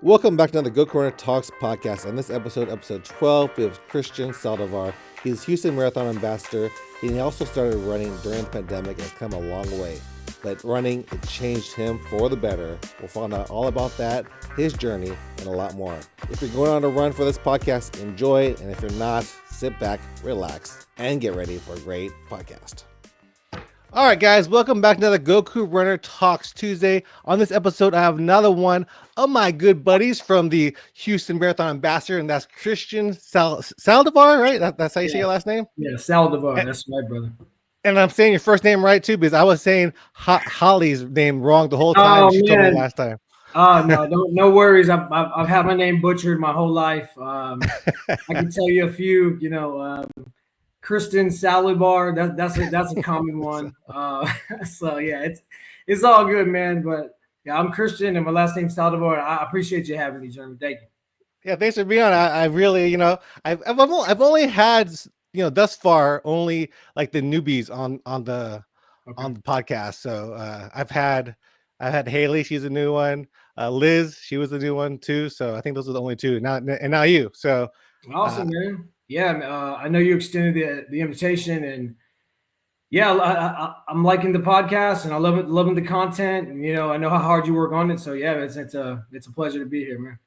Welcome back to another Goku Talks podcast. On this episode, episode 12, we have Kristian Saldivar. He's Houston Marathon ambassador. He also started running during the pandemic and has come a long way. But running, it changed him for the better. We'll find out all about that, his journey, and a lot more. If you're going on a run for this podcast, enjoy it. And if you're not, sit back, relax, and get ready for a great podcast. All right, guys, welcome back to another Goku Runner Talks Tuesday. On this episode, I have another one of my good buddies from the Houston Marathon Ambassador, and that's Kristian Saldivar, right? That's how you say your last name? Yeah, Saldivar. That's right, brother. And I'm saying your first name right, too, because I was saying Holly's name wrong the whole time. She told me last time. Oh, no worries. I've had my name butchered my whole life. I can tell you a few, Kristian Saldivar. That's a common one. So yeah, it's all good, man. But yeah, I'm Kristian, and my last name's Saldivar. I appreciate you having me, Jeremy. Thank you. Yeah, thanks for being on. I really, I've only had, thus far only like the newbies on the podcast. So I've had Haley, she's a new one. Liz, she was a new one too. So I think those are the only two. Now you. So awesome, man. Yeah, I know you extended the invitation, and yeah, I'm liking the podcast, and I loving the content. And, I know how hard you work on it. So yeah, it's a pleasure to be here, man.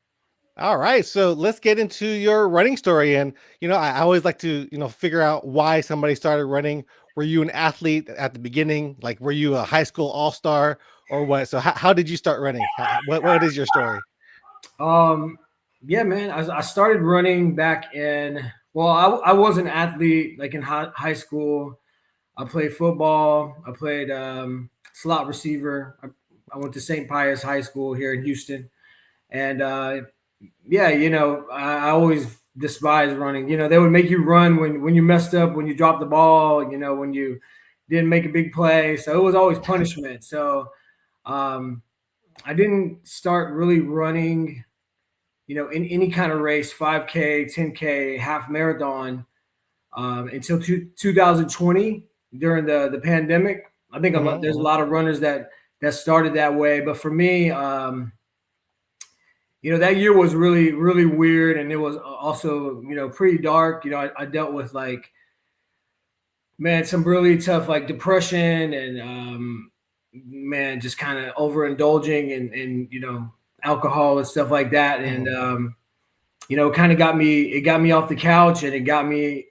All right, so let's get into your running story. And I always like to figure out why somebody started running. Were you an athlete at the beginning? Like, were you a high school all-star or what? So how did you start running? What is your story? Yeah, man, I started running back in. Well, I was an athlete like in high school. I played football. I played slot receiver. I went to St. Pius High School here in Houston, and yeah, I always despised running. They would make you run when you messed up, when you dropped the ball, when you didn't make a big play. So it was always punishment. So I didn't start really running, in any kind of race, 5K, 10K, half marathon, until 2020 during the pandemic. I think there's a lot of runners that started that way. But for me, that year was really, really weird. And it was also, pretty dark. I dealt with some really tough, depression and, just kind of overindulging and alcohol and stuff like that. And, it kind of got me off the couch, and it got me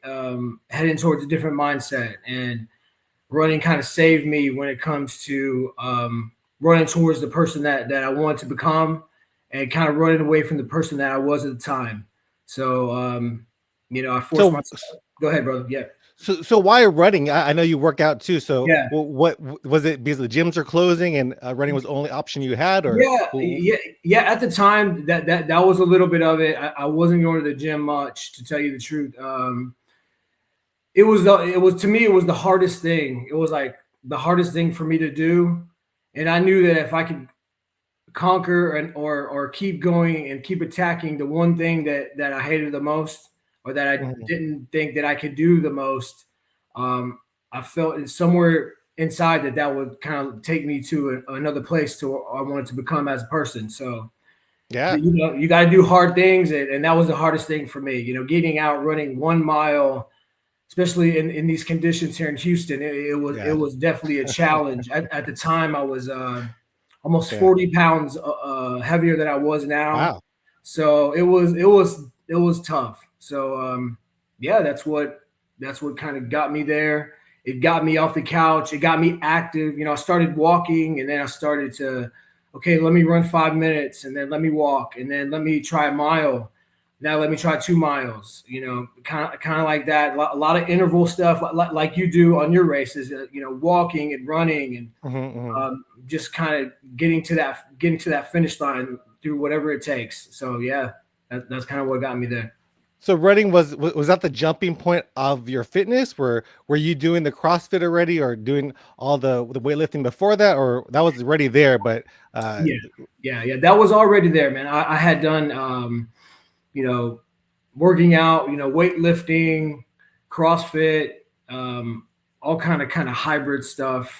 heading towards a different mindset. And running kind of saved me when it comes to running towards the person that I wanted to become, and kind of running away from the person that I was at the time. So, I forced myself. Go ahead, brother. Yeah. So why running? I know you work out too. So yeah. What was it? Because the gyms are closing and running was the only option you had, or yeah. At the time, that was a little bit of it. I wasn't going to the gym much, to tell you the truth. It was to me, it was the hardest thing. It was like the hardest thing for me to do, and I knew that if I could conquer or keep going and keep attacking the one thing that I hated the most, or that I didn't think that I could do the most, I felt somewhere inside that would kind of take me to another place to where I wanted to become as a person. So, yeah, you got to do hard things. And that was the hardest thing for me, getting out, running 1 mile, especially in these conditions here in Houston. It was definitely a challenge. At the time, I was almost 40 pounds heavier than I was now. Wow. So it was tough. So yeah, that's what kind of got me there. It got me off the couch. It got me active. I started walking, and then I started to, okay, let me run 5 minutes, and then let me walk, and then let me try a mile. Now let me try 2 miles. Kind of like that. A lot of interval stuff, like you do on your races. Walking and running, and just kind of getting to that finish line through whatever it takes. So yeah, that's kind of what got me there. So running was that the jumping point of your fitness? Were you doing the CrossFit already, or doing all the weightlifting before that, or that was already there? But yeah, that was already there, man. I had done working out, weightlifting, CrossFit, all kind of hybrid stuff.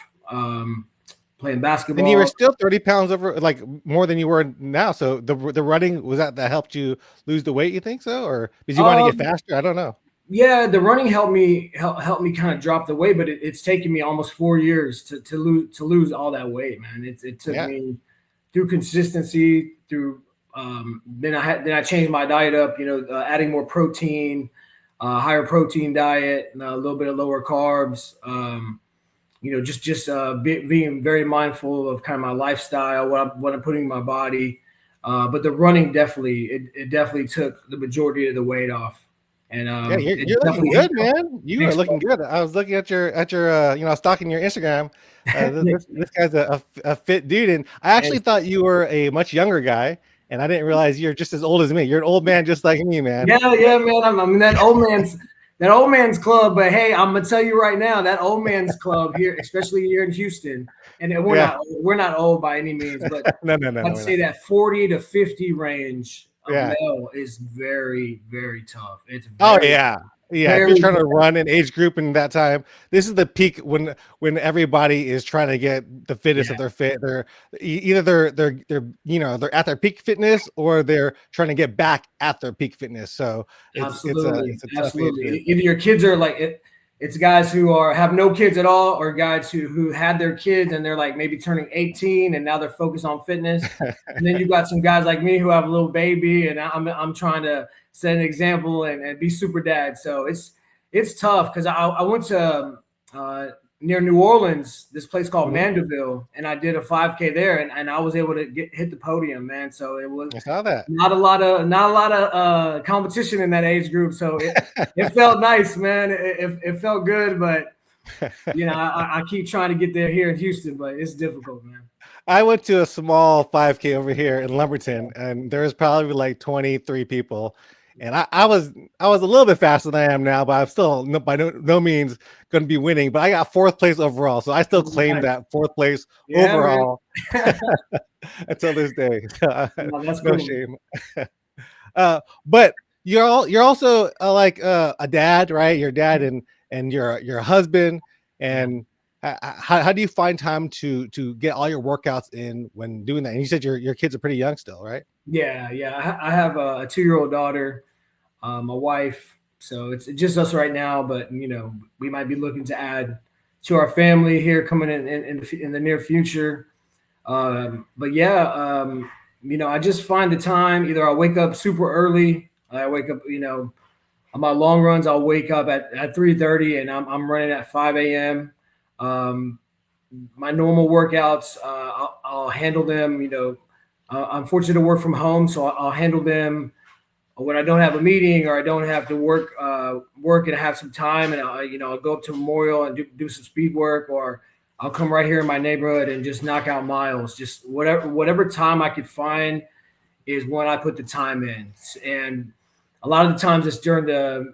playing And you were basketball. still 30 pounds over, like more than you were now. So the running, was that helped you lose the weight, you think so? Or because you want to get Um, faster? I don't know. yeah, the running helped me kind of drop the weight, but it's taken me almost 4 years to lose all that weight, man. It took Yeah. me through consistency, through then I changed my diet up, adding more protein, higher protein diet, and a little bit of lower carbs. Being very mindful of kind of my lifestyle, what I'm putting in my body. But the running it definitely took the majority of the weight off, and Yeah, it you're looking definitely good, man. You are thanks, looking bro. good. I was looking at your stalking your Instagram. This guy's a fit dude, and I actually Thanks. thought you were a much younger guy, and I didn't realize you're just as old as me. You're an old man just like me, man. Yeah, yeah, man. I'm in that old man's club. But hey, I'm gonna tell you right now, that old man's club here, especially here in Houston, and we're Yeah. not old by any means, but No, I'd we're say not. that 40 to 50 range of Yeah. male is very, very tough. It's Oh very, yeah. Yeah, if you're very, trying to run an age group in that time, this is the peak when everybody is trying to get the fittest yeah, of their fit. Either they're at their peak fitness or they're trying to get back at their peak fitness. So absolutely, it's a tough age absolutely. group. Either your kids are like it. It's guys who have no kids at all, or guys who had their kids and they're like maybe turning 18 and now they're focused on fitness. And then you got some guys like me who have a little baby, and I'm trying to set an example and be super dad. So it's tough because I went to uh, near New Orleans, this place called Mhm. Mandeville, and I did a 5K there, and I was able to hit the podium, man. So it was I saw that. not a lot of competition in that age group. So it felt nice, man. It felt good, but I keep trying to get there here in Houston, but it's difficult, man. I went to a small 5K over here in Lumberton, and there was probably like 23 people. And I was a little bit faster than I am now, but I'm still by no means going to be winning. But I got fourth place overall, so I still claim Nice. that fourth place Yeah, man. overall until this day. No, that's No cool. shame. But you're also like a dad, right? Your dad and your husband. Yeah. And how do you find time to get all your workouts in when doing that? And you said your kids are pretty young still, right? Yeah, yeah. I have a 2-year-old daughter, my wife. So it's just us right now, but we might be looking to add to our family here coming in the near future. But yeah, I just find the time. Either I wake up super early. I wake up, on my long runs. I'll wake up at 3:30, and I'm running at 5 a.m. Um, my normal workouts, I'll handle them. I'm fortunate to work from home, so I'll handle them when I don't have a meeting or I don't have to work and have some time, and I'll go up to Memorial and do some speed work, or I'll come right here in my neighborhood and just knock out miles. Just whatever time I could find is when I put the time in, and a lot of the times it's during the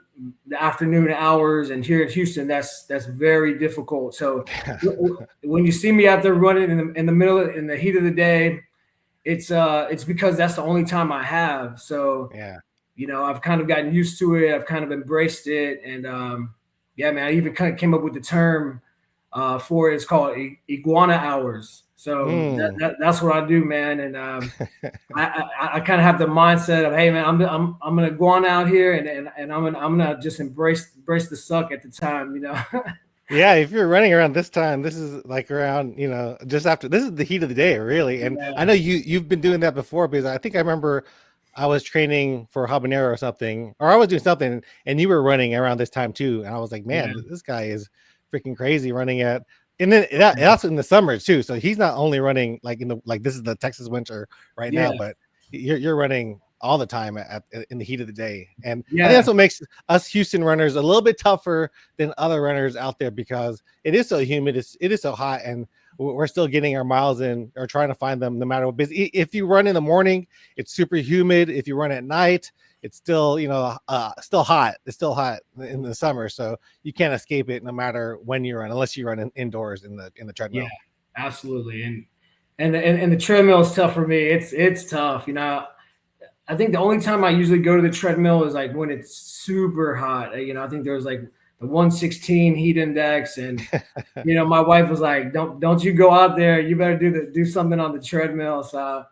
afternoon hours, and here in Houston, that's very difficult. So when you see me out there running in the heat of the day, it's because that's the only time I have. So Yeah. I've kind of gotten used to it. I've kind of embraced it, and yeah, man, I even kind of came up with the term for it. It's called iguana hours. So Mm. that's what I do, man. And I kind of have the mindset of, hey, man, I'm gonna go on out here, and I'm gonna just embrace the suck at the time. Yeah, if you're running around this time, this is like around, just after this is the heat of the day, really. And I Yeah, know you've been doing that before because I think I remember I was training for habanero or something, or I was doing something, and you were running around this time too. And I was like, yeah, man, this guy is freaking crazy running at. And then that's in the summer too. So he's not only running like this is the Texas winter right now, yeah, but you're running all the time in the heat of the day. And I think yeah, that's what makes us Houston runners a little bit tougher than other runners out there because it is so humid, it is so hot, and we're still getting our miles in or trying to find them no matter what busy. If you run in the morning, it's super humid. If you run at night, it's still still hot. It's still hot in the summer, so you can't escape it no matter when you run, unless you run indoors in the yeah, treadmill. absolutely. And the treadmill is tough for me. It's tough. I think the only time I usually go to the treadmill is like when it's super hot. I think there's like the 116 heat index, and my wife was like, don't you go out there. You better do something on the treadmill." So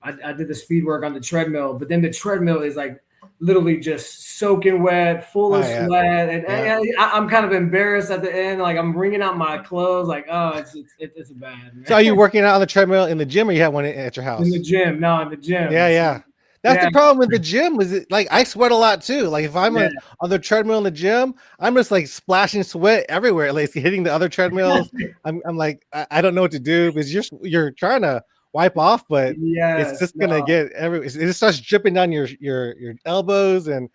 I did the speed work on the treadmill, but then the treadmill is like literally just soaking wet, full Oh of yeah, sweat, and yeah. I'm kind of embarrassed at the end. Like I'm wringing out my clothes. Like, oh, it's bad, So are you man. working out on the treadmill in the gym, or you have one at your In the house? gym, no, in the gym. Yeah, So, yeah. That's yeah, the problem with the gym. Is it like I sweat a lot too? Like if I'm yeah. on the treadmill in the gym, I'm just like splashing sweat everywhere. Like hitting the other treadmills. I'm like I don't know what to do because you're trying to wipe off, but it's Yes, just gonna no. get it just starts dripping down your elbows, and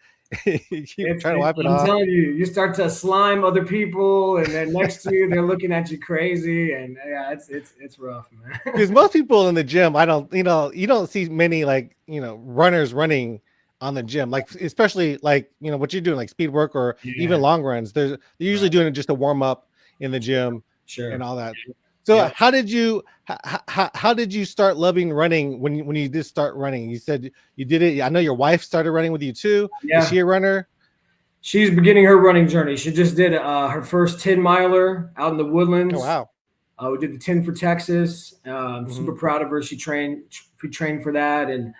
you keep trying to wipe it I'm off. telling you, you start to slime other people, and then next to you, they're looking at you crazy, and yeah, it's rough, man. Because most people in the gym, I don't, you don't see many like, runners running on the gym, like especially like, what you're doing, like speed work or even Yeah, long runs. They're usually right. doing it just to warm up in the gym and Sure. all that. So Yep. how did you start loving running when you did start running? You said you did it. I know your wife started running with you too. Is Yeah. she a runner? She's beginning her running journey. She just did her first 10 miler out in the Oh woodlands. wow. We did the 10 for Texas. Hmm. Super proud of her. We trained for that. And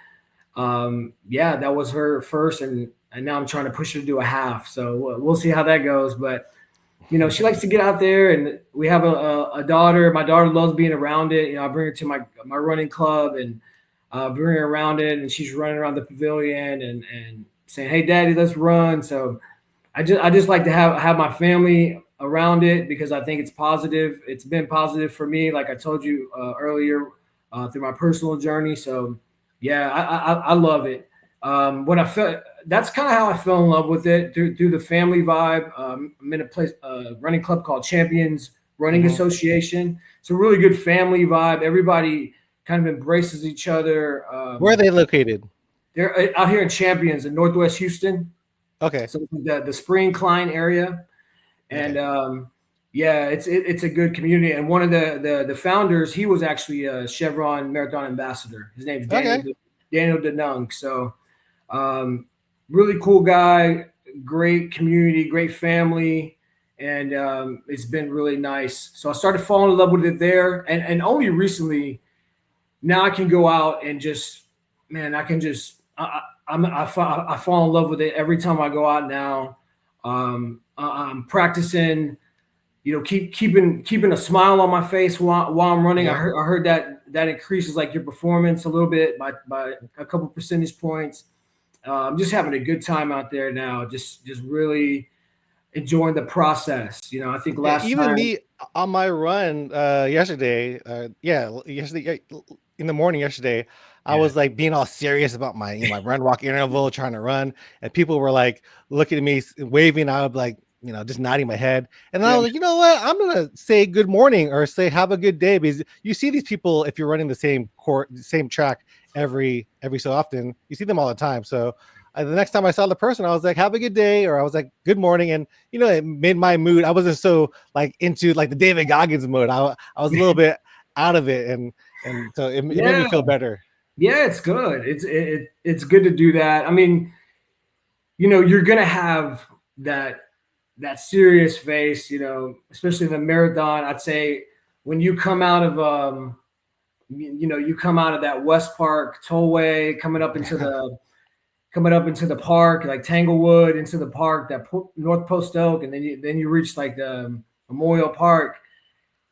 yeah, that was her first. And now I'm trying to push her to do a half. So we'll see how that goes. But, she likes to get out there. And we have a daughter. My daughter loves being around it. I bring her to my running club and bring her around it. And she's running around the pavilion and saying, "Hey, Daddy, let's run." So I just like to have my family around it because I think it's positive. It's been positive for me, like I told you earlier, through my personal journey. So yeah, I love it. When I felt That's kind of how I fell in love with it through the family vibe. I'm in a place running club called Champions Running Hmm. Association. It's a really good family vibe. Everybody kind of embraces each other. Where are they located? They're out here in Champions in Northwest Houston. Okay. So the Spring Klein area, and Okay. yeah, it's a good community. And one of the founders, he was actually a Chevron Marathon ambassador. His name's Okay. Daniel Denung. So um, really cool guy, great community, great family, and it's been really nice. So I started falling in love with it there, and only recently now I can go out and just, man, I can just, I fall in love with it every time I go out now. I'm practicing, keeping a smile on my face while I'm running. Yeah. I heard that increases like your performance a little bit by a couple percentage points. I'm just having a good time out there now. Just really enjoying the process. I think Yeah, last even time, me on my run yesterday, yesterday in the morning yesterday, I yeah, was like being all serious about my my run walk interval, trying to run, and people were like looking at me, waving. I was like, just nodding my head, and then I yeah, was like, you know what? I'm gonna say good morning or say have a good day because you see these people if you're running the same court, same track every so often, you see them all the time. So the next time I saw the person, I was like, have a good day, or I was like, good morning, and it made my mood. I wasn't so like into like the David Goggins mode. I was a little bit out of it, and so it made me yeah. feel better. Yeah, it's good. It's good to do that. I mean, you're gonna have that serious face, especially in the marathon. I'd say when you come out of you come out of that West Park tollway, coming up into the park, like Tanglewood, into the park, North Post Oak, and then you reach like the Memorial Park.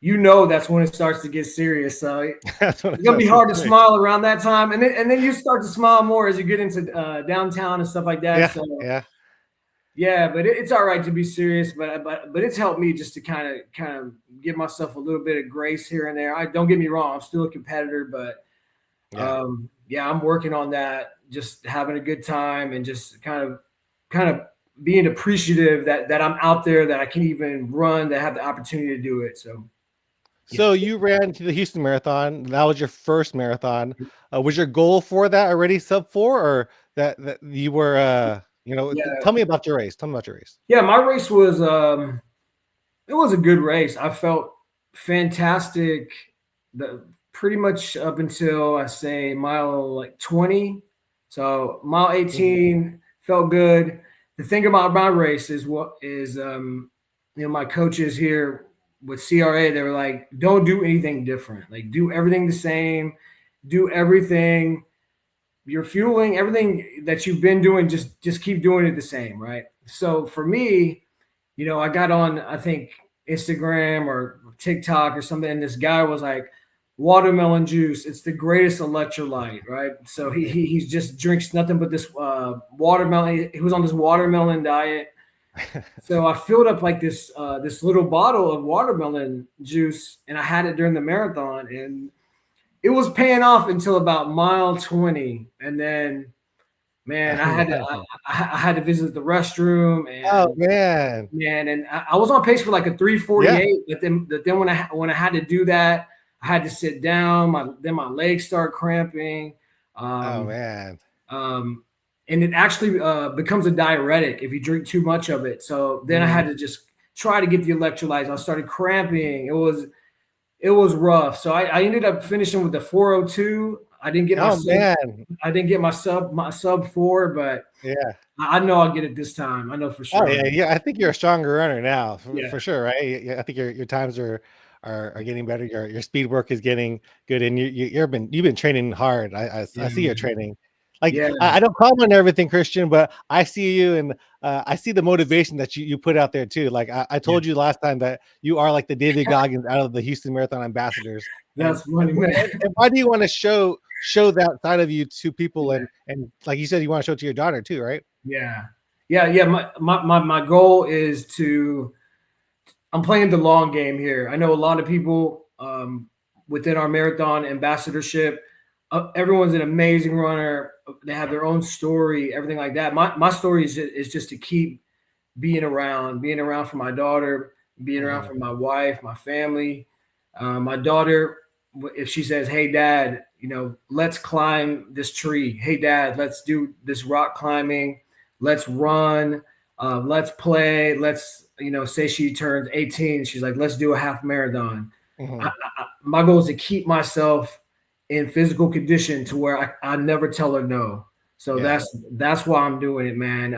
That's when it starts to get serious. So That's what it's I gonna be was gonna hard to say. smile around that time, and then you start to smile more as you get into downtown and stuff like that. Yeah, So yeah, yeah, but it's all right to be serious, but it's helped me just to kind of give myself a little bit of grace here and there. I don't get me wrong, I'm still a competitor, but yeah. yeah, I'm working on that, just having a good time and just kind of being appreciative that I'm out there, that I can even run, that I have the opportunity to do it. So yeah. So you ran to the Houston Marathon. That was your first marathon. Was your goal for that already sub 4, or that you were? Yeah, Tell me about your race. Tell me about your race. yeah, my race was it was a good race. I felt fantastic pretty much up until I say mile like 20. So mile Mhm. 18 felt good. the thing about my race is my coaches here with CRA, they were like, don't do anything different. Like, do everything the same, do everything you're fueling, everything that you've been doing, just keep doing it the same, right? So for me, I got on, I think, Instagram or TikTok or something, and this guy was like, watermelon juice, it's the greatest electrolyte, right? So he just drinks nothing but this watermelon. He was on this watermelon diet. So I filled up like this little bottle of watermelon juice, and I had it during the marathon, and it was paying off until about mile 20, and then, man, I had to Wow. I had to visit the restroom, Oh and man. man, and I was on pace for like a Yeah. 3:48, but then when I had to do that, I had to sit down. My legs start cramping. Oh Um, man. um, and it actually becomes a diuretic if you drink too much of it. So then I had Mhm. to just try to get the electrolytes. I started cramping. It was rough. So I ended up finishing with the 4:02. I didn't get my Oh sub. man. I didn't get my sub 4, but Yeah. I know I'll get it this time. I know for Oh sure. yeah, yeah. I think you're a stronger runner now, Yeah. for sure, right? Yeah, I think your times are getting better. Your speed work is getting good, and you've been training hard. I Yeah, see your man. training. Like Yeah. I don't comment everything, Christian, but I see you, and I see the motivation that you put out there too. Like I Yeah. told you last time that you are like the David Goggins out of the Houston Marathon ambassadors. And That's funny, man. and why do you want to show that side of you to people? Yeah. And like you said, you want to show it to your daughter too, right? Yeah. Yeah. Yeah. My goal is to, I'm playing the long game here. I know a lot of people within our marathon ambassadorship, everyone's an amazing runner. They have their own story, everything like that. My story is just to keep being around for my daughter, being around Mhm. for my wife, my family. My daughter, if she says, "Hey, Dad, let's climb this tree. Hey, Dad, let's do this rock climbing. Let's run. Let's play. Let's, say she turns 18. She's like, let's do a half marathon." Mhm. My goal is to keep myself in physical condition to where I never tell her no. So Yeah. that's why I'm doing it, man.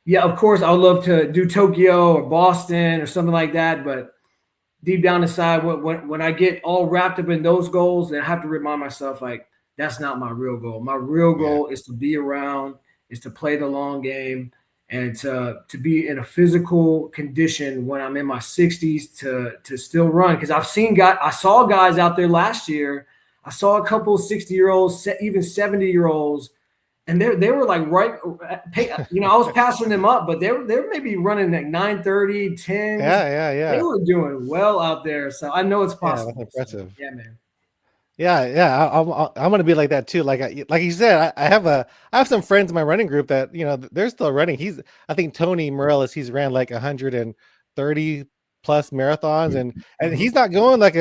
Yeah, of course, I would love to do Tokyo or Boston or something like that. But deep down inside, when I get all wrapped up in those goals, then I have to remind myself, like, that's not my real goal. My real Yeah. goal is to be around, is to play the long game, and to be in a physical condition when I'm in my 60s to still run. Because I saw guys out there last year. I saw a couple 60-year-olds, even 70-year-olds, and they were like right, I was passing them up, but they were maybe running like 9:30, 10s. Yeah, yeah, They yeah. were doing well out there, so I know it's Yeah, that's possible. So impressive. yeah, man. Yeah, yeah, I'm gonna be like that too. Like you said, I have some friends in my running group that they're still running. I think Tony Morales, he's ran like 130 plus marathons, and Mhm. he's not going like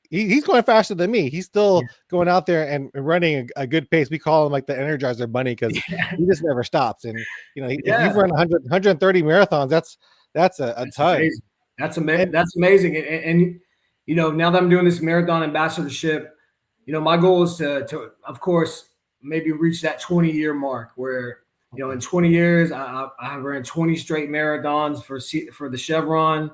he's going faster than me. He's still Yeah. going out there and running a good pace. We call him like the Energizer Bunny because he just never stops. And if Yeah, you've run 130 marathons, that's a that's ton. amazing. And That's amazing. And now that I'm doing this marathon ambassadorship, my goal is to of course maybe reach that 20-year mark where in 20 years I have ran 20 straight marathons for the Chevron.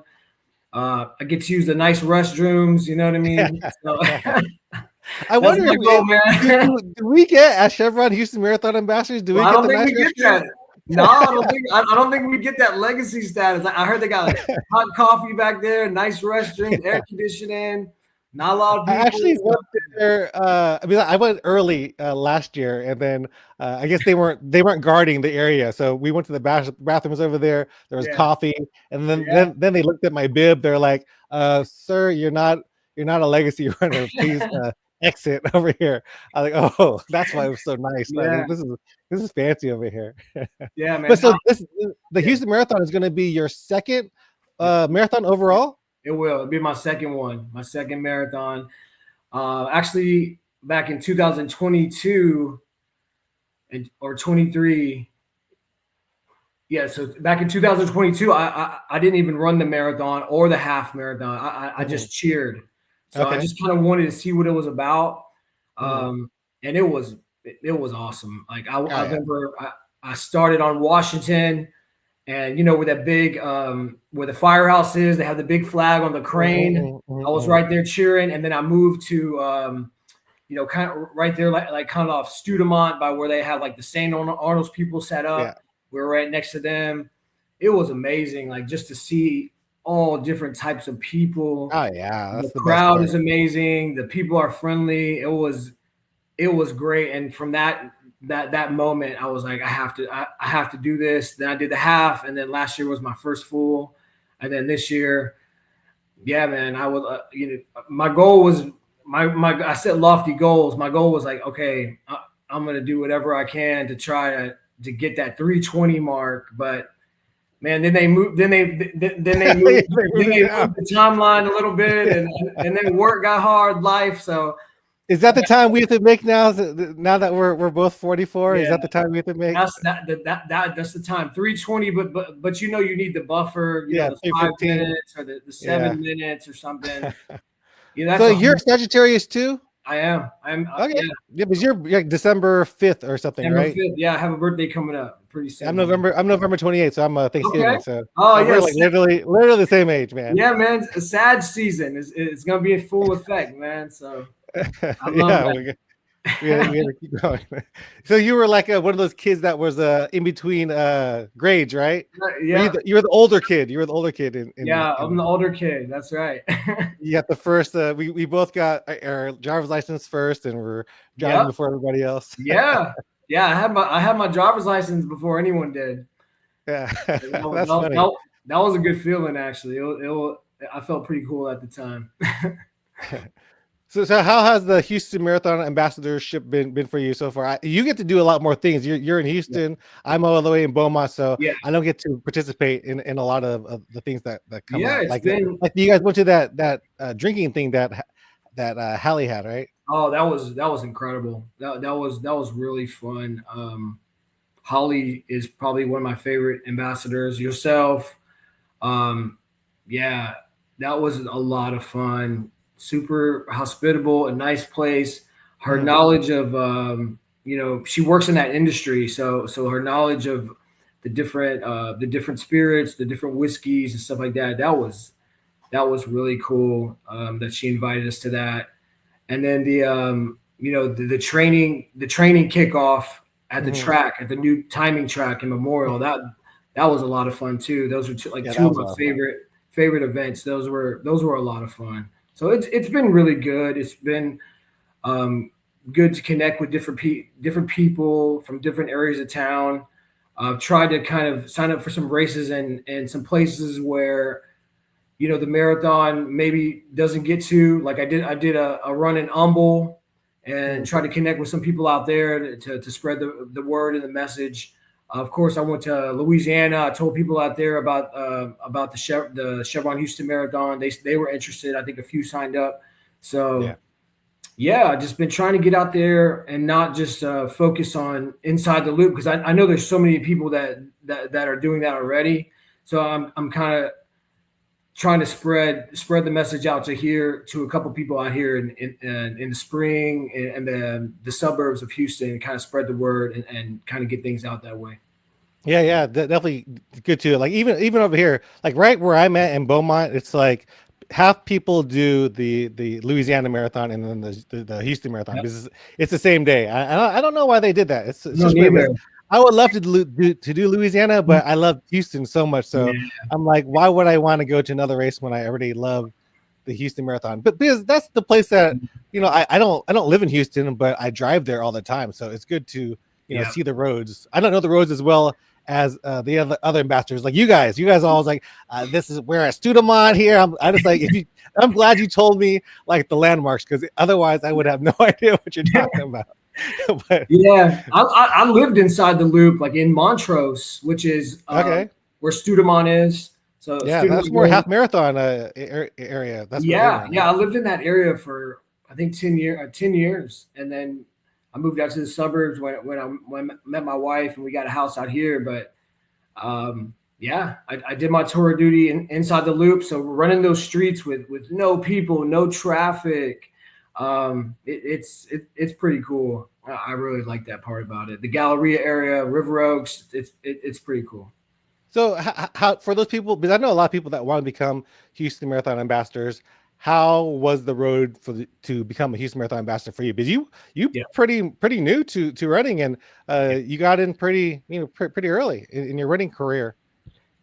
I get to use the nice restrooms. You know what I mean? So I that's wonder my if goal, man. do we get at Chevron Houston Marathon ambassadors? Do we Well, I get don't the think nice we get restroom? that. No, I don't think we get that legacy status. I heard they got hot coffee back there, nice restrooms, air conditioning, not a lot of I people. actually So, went there. I mean, I went early last year, and then I guess they weren't guarding the area, so we went to the bathrooms over there. There was yeah, coffee, and then yeah, then then they looked at my bib. They're like, "Sir, you're not a legacy runner. Please exit over here." I was like, "Oh, that's why it was so nice. yeah, This is fancy over here." yeah, But man. so the Yeah, Houston Marathon is going to be your second yeah. marathon overall. It will. It'll be my second one, my second marathon. Actually, back in 2022 or 23. Yeah, so back in 2022, I didn't even run the marathon or the half marathon. I Mhm. just cheered. So I Okay. just kind of wanted to see what it was about, Mhm. and it was awesome. Like I Oh yeah. remember I started on Washington, and where that big where the firehouse is, they have the big flag on the crane. I was right there cheering, and then I moved to kind of right there, like kind of off Studemont by where they have like the St. Arnold's people set up. Yeah. We were right next to them. It was amazing, like just to see all different types of people. Oh yeah, The that's the best crowd part. is amazing. The people are friendly. It was great. And from that moment, I was like, I have to do this. Then I did the half, and then last year was my first full, and then this year, yeah, man, I would my goal was I set lofty goals. My goal was like, okay, I'm gonna do whatever I can to try to get that 320 mark, but man, then they moved. Then they moved. Then they moved the timeline a little bit, and then work got hard. Life. So is that the time we have to make now? Now that we're both 44, is yeah, that the time we have to make? that's the time. 320, but you need the buffer. Yeah, The 5 3:15. minutes or the 7 minutes or something. So you're Sagittarius too? I am. I'm Okay. yeah. Yeah, because you're like December 5th or something, December right? 5th. Yeah, I have a birthday coming up pretty soon. I'm November 28th, so I'm Thanksgiving. Okay. So Oh we're yeah, like literally the same age, man. yeah, man. A sad season. It's gonna be in full effect, man. So I love that. we had to keep going. So you were like one of those kids that was in between grades, right? Yeah. You were the older kid. You were the older kid. I'm the older kid. That's right. You got the first. We both got our driver's license first, and we're driving before everybody else. Yeah. I had my driver's license before anyone did. Yeah, That's funny. That was a good feeling, actually. I felt pretty cool at the time. So how has the Houston Marathon ambassadorship been for you so far? You get to do a lot more things. You're in Houston. Yeah. I'm all the way in Beaumont, so yeah. I don't get to participate in a lot of the things that come out. Like you guys went to that drinking thing that Hallie had, right? Oh, that was incredible. That was really fun. Holly is probably one of my favorite ambassadors. Yourself, yeah, that was a lot of fun. Super hospitable, a nice place. Her knowledge of she works in that industry, so her knowledge of the different spirits, the different whiskeys and stuff like that. That was really cool. That she invited us to that, and then the training kickoff at the track, at the new timing track in Memorial. That was a lot of fun too. Those are two of my favorite events. Those were a lot of fun. So it's been really good. It's been good to connect with different people from different areas of town. I've tried to kind of sign up for some races and some places where the marathon maybe doesn't get to. Like I did a run in Humble and try to connect with some people out there to spread the word and the message. Of course, I went to Louisiana. I told people out there about the Chevron Houston Marathon. They were interested. I think a few signed up. So yeah, I've just been trying to get out there and not just focus on inside the loop, because I know there's so many people that are doing that already. So I'm kind of trying to spread the message out to a couple people out here in the spring and the suburbs of Houston, and kind of spread the word and kind of get things out that way. Yeah, definitely good too. Like even over here, like right where I'm at in Beaumont, it's like half people do the Louisiana Marathon and then the Houston Marathon, because it's the same day. I don't know why they did that. It's just weird. I would love to do Louisiana, but I love Houston so much. So I'm like, why would I want to go to another race when I already love the Houston Marathon? But because that's the place that I don't live in Houston, but I drive there all the time. So it's good to see the roads. I don't know the roads as well as the other ambassadors, like you guys always like, this is where at Studemont here. I'm just like, I'm glad you told me like the landmarks, because otherwise I would have no idea what you're talking about. But yeah, I lived inside the loop, like in Montrose, which is where Studemont is. So that's more half marathon area. That's I lived in that area for I think 10 years, and then I moved out to the suburbs when I met my wife, and we got a house out here. But I did my tour of duty inside the loop. So running those streets with no people, no traffic, it's pretty cool. I really like that part about it. The Galleria area, River Oaks, it's pretty cool. So how for those people, because I know a lot of people that want to become Houston Marathon ambassadors, how was the road to become a Houston Marathon ambassador for you? Because you Yeah. pretty new to running, and Yeah. you got in pretty pretty early in your running career.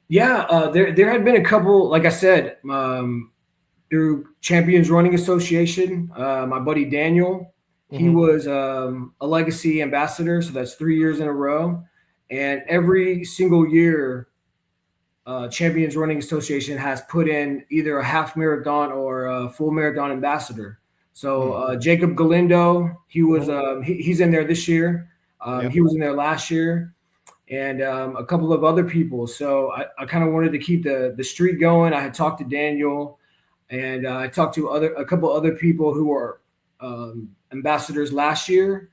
Yeah, there had been a couple, like I said, through Champions Running Association. My buddy Daniel, he Hmm. was a legacy ambassador, so that's 3 years in a row. And every single year, Champions Running Association has put in either a half marathon or a full marathon ambassador. So Jacob Galindo, Hmm. he's in there this year. Yep. He was in there last year, and a couple of other people. So I kind of wanted to keep the streak going. I had talked to Daniel, and I talked to a couple other people who were ambassadors last year,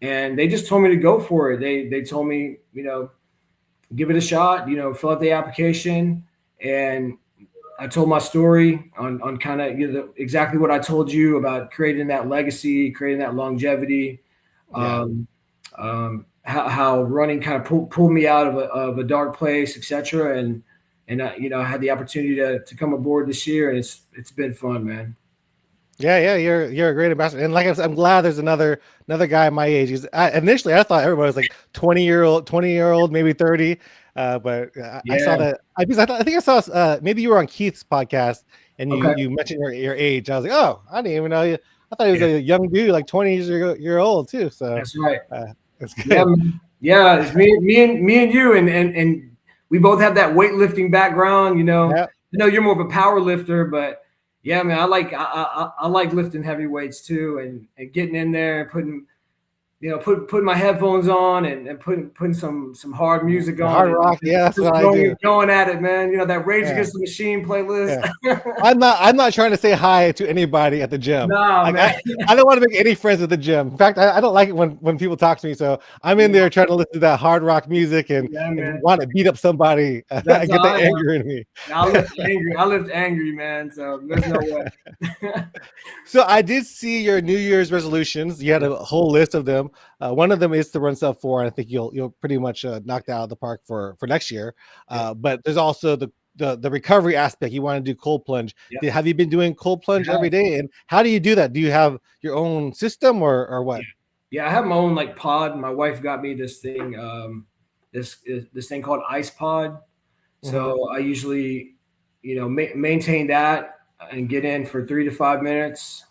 and they just told me to go for it. They told me, give it a shot. Fill out the application, and I told my story on kind of exactly what I told you about creating that legacy, creating that longevity. Yeah. How running kind of pulled me out of a dark place, etc. And I had the opportunity to come aboard this year, and it's been fun, man. Yeah, you're a great ambassador, and like I said, I'm glad there's another guy my age. Initially, I thought everybody was like 20-year old, maybe 30, but I saw Yeah. that. I think I saw maybe you were on Keith's podcast, and you Okay. you mentioned your age. I was like, oh, I didn't even know you. I thought he was Yeah. a young dude, like 20 year old too. So That's right. uh, it's Yeah, good. man. Yeah. It's me and you, and we both have that weightlifting background. Yeah, I know you're more of a power lifter, but yeah, man, I like lifting heavy weights too, and getting in there and putting my headphones on and putting some hard music the on hard and rock. Yeah, that's just what I do. going at it, man. That Rage Yeah, Against the Machine playlist. yeah. I'm not trying to say hi to anybody at the gym. Nah, Like man. I don't want to make any friends at the gym. In fact, I don't like it when people talk to me. So I'm in Yeah, there trying to listen to that hard rock music yeah, and man. want to beat up somebody That's and how get the I am. anger in me. I lift angry. I lift angry, man. So there's no way. So I did see your New Year's resolutions. You had a whole list of them. One of them is to run sub 4, and I think you'll pretty much knock that out of the park for next year. Yep. But there's also the recovery aspect. You want to do cold plunge. Yep. Have you been doing cold plunge Yeah. every day? And how do you do that? Do you have your own system or what? Yeah, I have my own like pod. My wife got me this thing, this thing called Ice Pod. Hmm. So I usually, maintain that and get in for 3 to 5 minutes.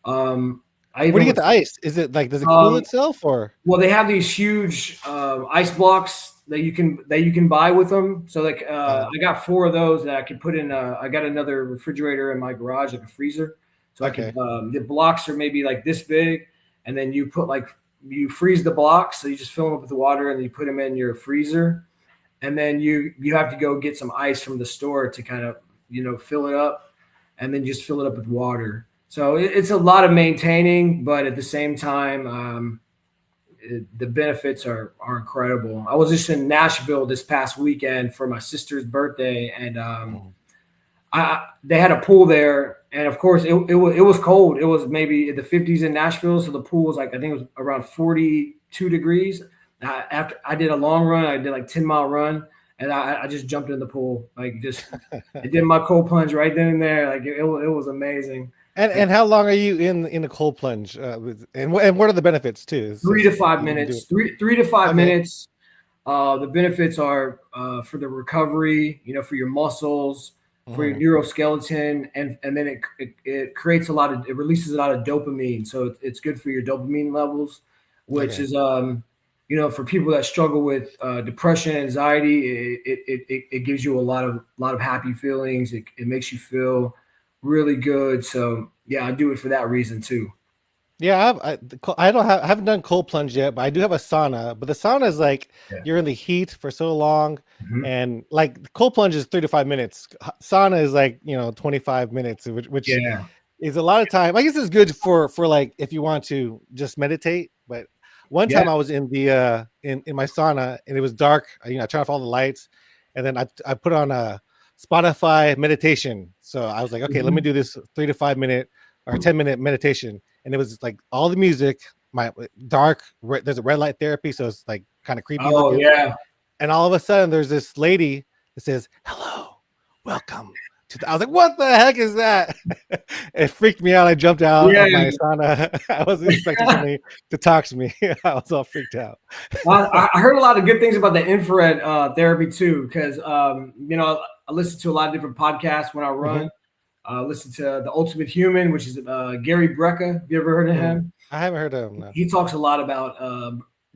Um, I Where do even you get was the ice? Is it like does it cool um, itself or? well, they have these huge ice blocks that you can buy with them. So like I got four of those that I could put in. I got another refrigerator in my garage, like a freezer. So I could. Okay. The blocks are maybe like this big, and then you freeze the blocks. So you just fill them up with water, and then you put them in your freezer, and then you have to go get some ice from the store to kind of fill it up, and then just fill it up with water. So it's a lot of maintaining, but at the same time. The benefits are incredible. I was just in Nashville this past weekend for my sister's birthday, and Mhm. they had a pool there, and of course it was cold. It was maybe in the 50s in Nashville, so the pool was like I think it was around 42 degrees. After I did a long run, I did like 10-mile run, and I just jumped in the pool, like just I did my cold plunge right then and there. Like it was amazing. And how long are you in the cold plunge? And what are the benefits too? Three to Since five you can do it. minutes. Three to five Okay. minutes. The benefits are for the recovery, for your muscles, for your Hmm. neuroskeleton, and then it creates it releases a lot of dopamine, so it's good for your dopamine levels, which Okay. is for people that struggle with depression, anxiety, it gives you a lot of happy feelings. It makes you feel really good. So yeah, I do it for that reason too. Yeah, I haven't done cold plunge yet, but I do have a sauna. But the sauna is like Yeah. you're in the heat for so long, Mhm. and like the cold plunge is 3 to 5 minutes. Sauna is like 25 minutes, which Yeah. is a lot of time. I guess it's good for like if you want to just meditate. But one Yeah. time I was in the in my sauna and it was dark. I turned off all the lights, and then I put on a Spotify meditation. So I was like, okay, let me Mhm. do this 3 to 5 minute or 10-minute meditation, and it was like all the music, my dark. There's a red light therapy, so it's like kind of creepy Oh looking. yeah. And all of a sudden, there's this lady that says, "Hello, welcome." I was like, "What the heck is that?" It freaked me out. I jumped out Yeah. of my sauna. I wasn't expecting somebody to talk to me. I was all freaked out. I heard a lot of good things about the infrared therapy too, because I listen to a lot of different podcasts when I run. Hmm. Listen to The Ultimate Human, which is Gary Brecka. Have you ever heard of Hmm. him? I haven't heard of him. No. He talks a lot about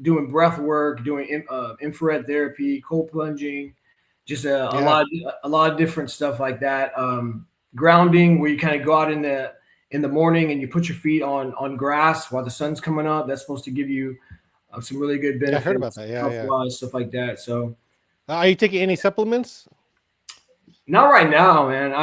doing breath work, doing infrared therapy, cold plunging, just Yeah, a lot of different stuff like that. Grounding, where you kind of go out in the morning and you put your feet on grass while the sun's coming up. That's supposed to give you some really good yeah, I heard about benefits, that. Yeah, health yeah. wise, stuff like that. So Are you taking any supplements? not right now, man.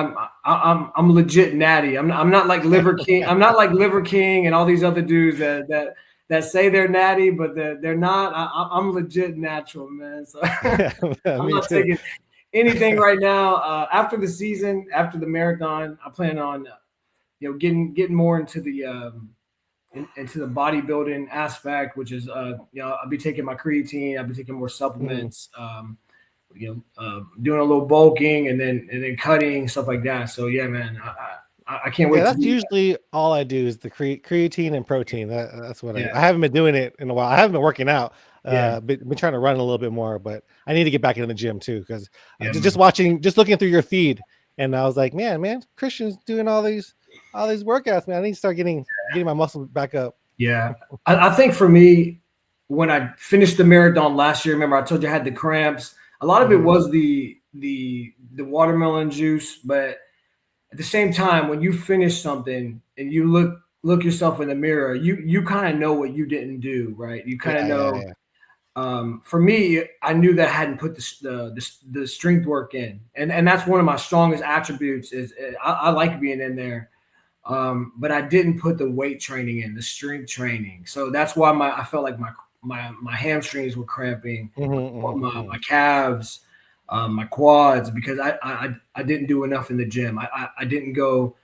I'm legit natty. I'm not like Liver King. I'm not like Liver King and all these other dudes that say they're natty, but they're not. I'm legit natural, man. So Yeah, I'm me not too. taking anything right now. After the season, after the marathon, I plan on getting more into the into the bodybuilding aspect, which is I'll be taking my creatine. I'll be taking more Mhm. supplements. Doing a little bulking and then cutting stuff like that. So yeah, man, I can't Yeah, wait to that's do that. usually all I do is the creatine and protein. That's what Yeah, I haven't been doing it in a while. I haven't been working out. yeah, Been trying to run a little bit more, but I need to get back in the gym too because yeah, just man. watching, just looking through your feed, and I was like, man, Christian's doing all these workouts, man. I need to start getting my muscle back up. Yeah. I think for me, when I finished the marathon last year, remember I told you I had the cramps. A lot of it Hmm. was the watermelon juice, but at the same time, when you finish something and you look yourself in the mirror, you kind of know what you didn't do, right? You kind of Yeah, yeah, know. yeah. For me, I knew that I hadn't put the strength work in, and that's one of my strongest attributes. Is I like being in there, but I didn't put the weight training in, the strength training. So that's why I felt like my hamstrings were cramping, Hmm. my calves, my quads, because I didn't do enough in the gym. I didn't go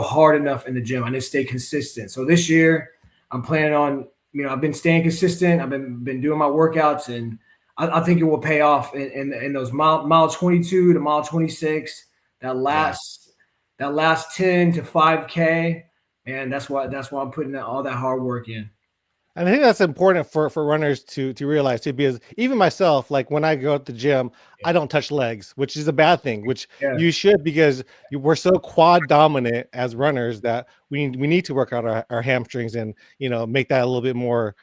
hard enough in the gym. I didn't stay consistent. So this year, I'm planning on I've been staying consistent. I've been doing my workouts, and I think it will pay off in those mile 22 to mile 26. That Yeah. last 10 to 5K, and that's why I'm putting all that hard work in. And I think that's important for runners to realize too, because even myself, like when I go at the gym, I don't touch legs, which is a bad thing, which Yeah, you should because we're so quad dominant as runners that we need to work out our hamstrings and make that a little bit more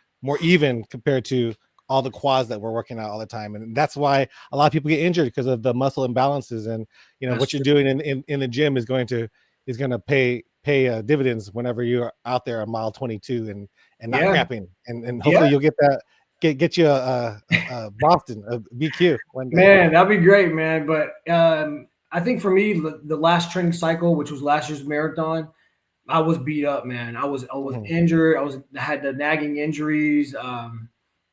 even compared to all the quads that we're working out all the time. And that's why a lot of people get injured because of the muscle imbalances. And that's what you're true. doing in the gym is going to pay dividends whenever you're out there on mile 22 and not Yeah, cramping, and yeah, hopefully you'll get that get you a Boston a BQ one day. man, that'd be great, man. But I think for me, the last training cycle, which was last year's marathon, I was beat up, man. I was Mhm. injured. I had the nagging injuries. I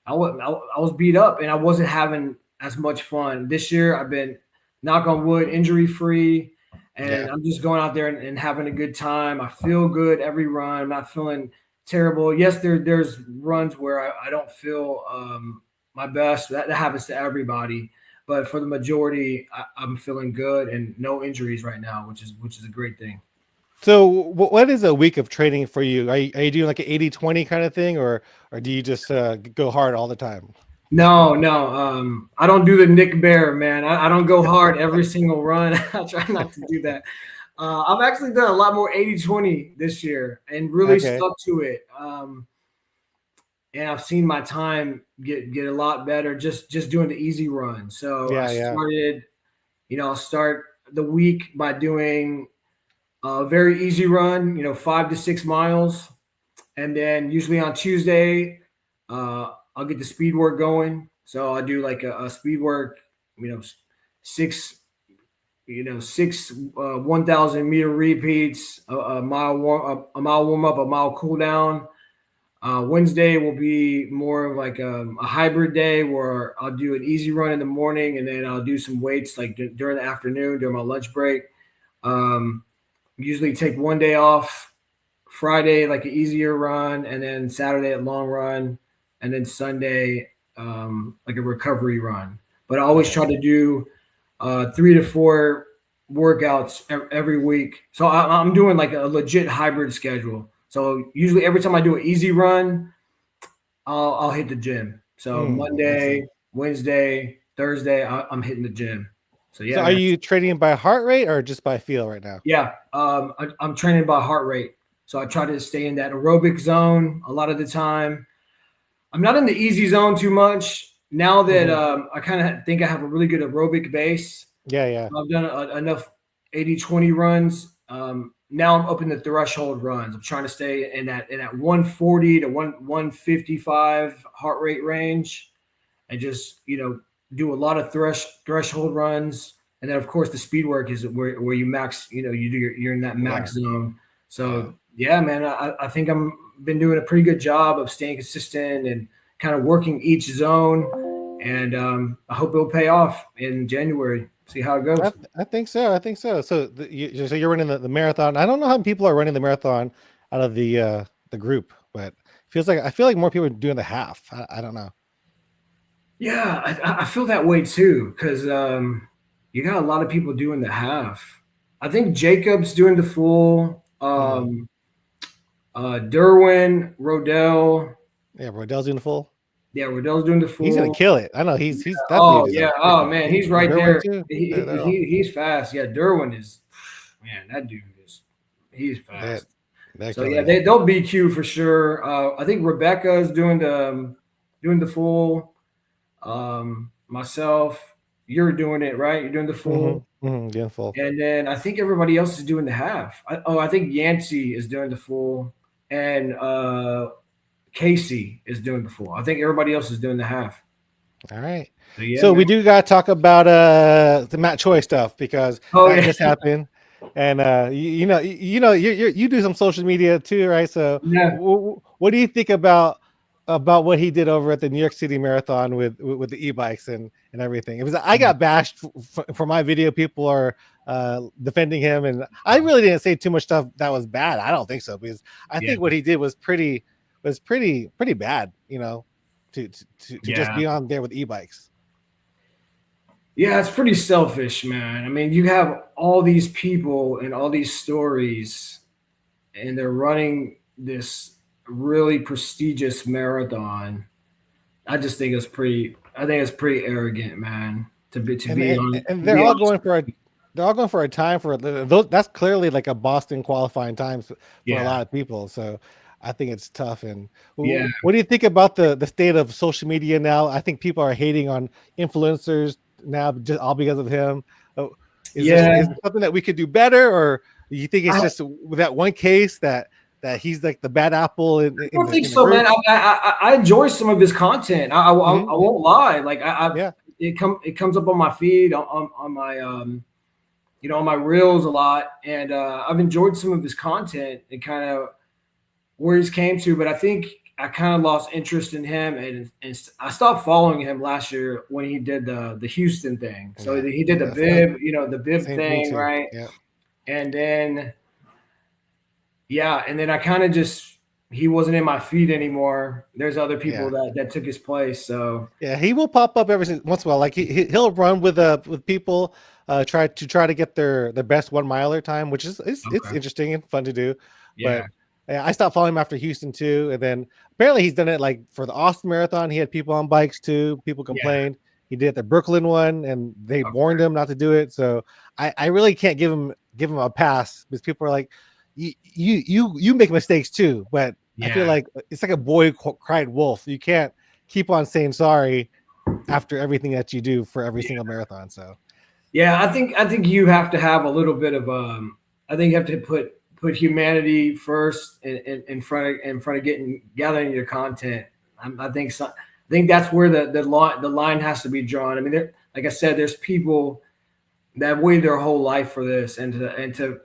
was beat up, and I wasn't having as much fun this year. I've been, knock on wood, injury free, Yeah. and I'm just going out there and having a good time. I feel good every run. I'm not feeling terrible. Yes, there's runs where I don't feel my best. That happens to everybody. But for the majority, I'm feeling good and no injuries right now, which is a great thing. So what is a week of training for you? Are you doing like an 80-20 kind of thing, or do you just go hard all the time? No, no. I don't do the Nick Bear, man. I don't go hard every single run. I try not to do that. I've actually done a lot more 80-20 this year and really Okay. stuck to it. And I've seen my time get a lot better just doing the easy run. So I Yeah, yeah. started, I'll start the week by doing a very easy run, 5 to 6 miles. And then usually on Tuesday, I'll get the speed work going. So I do like a speed work, you know, six, six 1,000 meter repeats, a mile warm up, a mile cool down. Wednesday will be more of like a hybrid day where I'll do an easy run in the morning and then I'll do some weights like during the afternoon during my lunch break. Um, Usually take one day off Friday like an easier run, and then Saturday a long run, and then Sunday like a recovery run. But I always Okay. try to do 3 to 4 workouts every week. So I'm doing like a legit hybrid schedule. So usually every time I do an easy run, I'll hit the gym. So I see. Monday, Wednesday, Thursday, I'm hitting the gym. So So yeah, are man. you training by heart rate or just by feel right now? Yeah, I'm training by heart rate. So I try to stay in that aerobic zone a lot of the time. I'm not in the easy zone too much now that Hmm. I kind of think I have a really good aerobic base. Yeah, yeah, I've done enough 80-20 runs. Now I'm up in the threshold runs. I'm trying to stay in that 140 to 155 heart rate range, and just do a lot of threshold runs. And then of course the speed work is where you max. You're in that yeah, max zone. yeah. So yeah, man, I think I'm been doing a pretty good job of staying consistent and kind of working each zone. And I hope it'll pay off in January. See how it goes. I think so. I think so. So so you're running the marathon. I don't know how many people are running the marathon out of the group, but I feel like more people are doing the half. I don't know. Yeah, I feel that way too because you got a lot of people doing the half. I think Jacob's doing the full. Hmm. Derwin, Rodell. Yeah, Rodell's doing the full. Yeah, Rodell's doing the He's gonna full. kill it. I know he's that dude Oh is a yeah. Oh freaking man, he's right Derwin there. too. They're all He's fast. Yeah, Derwin is man. That dude is he's they're, fast. they're So yeah, killing it. they'll BQ for sure. I think Rebecca is doing the full. Myself, you're doing it right. You're doing the full, Doing full. and then I think everybody else is doing the half. I think Yancey is doing the full, and Casey is doing the full. I think everybody else is doing the half. All right. So yeah, So man. we do gotta talk about the Matt Choi stuff because Oh that yeah, just happened, and you do some social media too, right? So yeah, what do you think about what he did over at the New York City Marathon with the e-bikes and everything? It was I got bashed for my video. People are defending him, and I really didn't say too much stuff that was bad. I don't think so because I yeah, think what he did was pretty bad. To just yeah, be on there with e-bikes. yeah. It's pretty selfish, man. I mean, you have all these people and all these stories, and they're running this really prestigious marathon. I just think it's pretty. I think it's pretty arrogant, man. To be to and be and, on and to be honest. they're all going for a time for those. That's clearly like a Boston qualifying time for a Yeah, lot of people. So I think it's tough. And yeah, what do you think about the state of social media now? I think people are hating on influencers now just all because of him. Oh, yeah. is there something that we could do better, or do you think it's I just with that one case that he's like the bad apple don't think in the so, man. group? I enjoy some of his content. I Hmm. won't lie. Like I've Yeah, it comes up on my feed on my on my reels a lot, and I've enjoyed some of his content and kind of where he's came to. But I think I kind of lost interest in him, and I stopped following him last year when he did the Houston thing. So yeah. he did the That's bib, the bib same me thing, too. right? Yeah, And then yeah, and then I kind of just he wasn't in my feed anymore. There's other people yeah. that took his place. So Yeah, he will pop up every once in a while. Like he'll run with people, try to get their best 1 miler time, which is it's okay, interesting and fun to do. yeah, But yeah, I stopped following him after Houston too, and then apparently he's done it like for the Austin Marathon. He had people on bikes too. People yeah, complained. He did the Brooklyn one, and they okay, warned him not to do it. So I really can't give him a pass because people are like, you make mistakes too. But I feel yeah. like it's like a boy cried wolf. You can't keep on saying sorry after everything that you do for every single marathon. So Yeah, I think you have to have a little bit of I think you have to put humanity first in front of gathering your content. I think so, I think that's where the line has to be drawn. I mean, like I said, there's people that wait their whole life for this, and to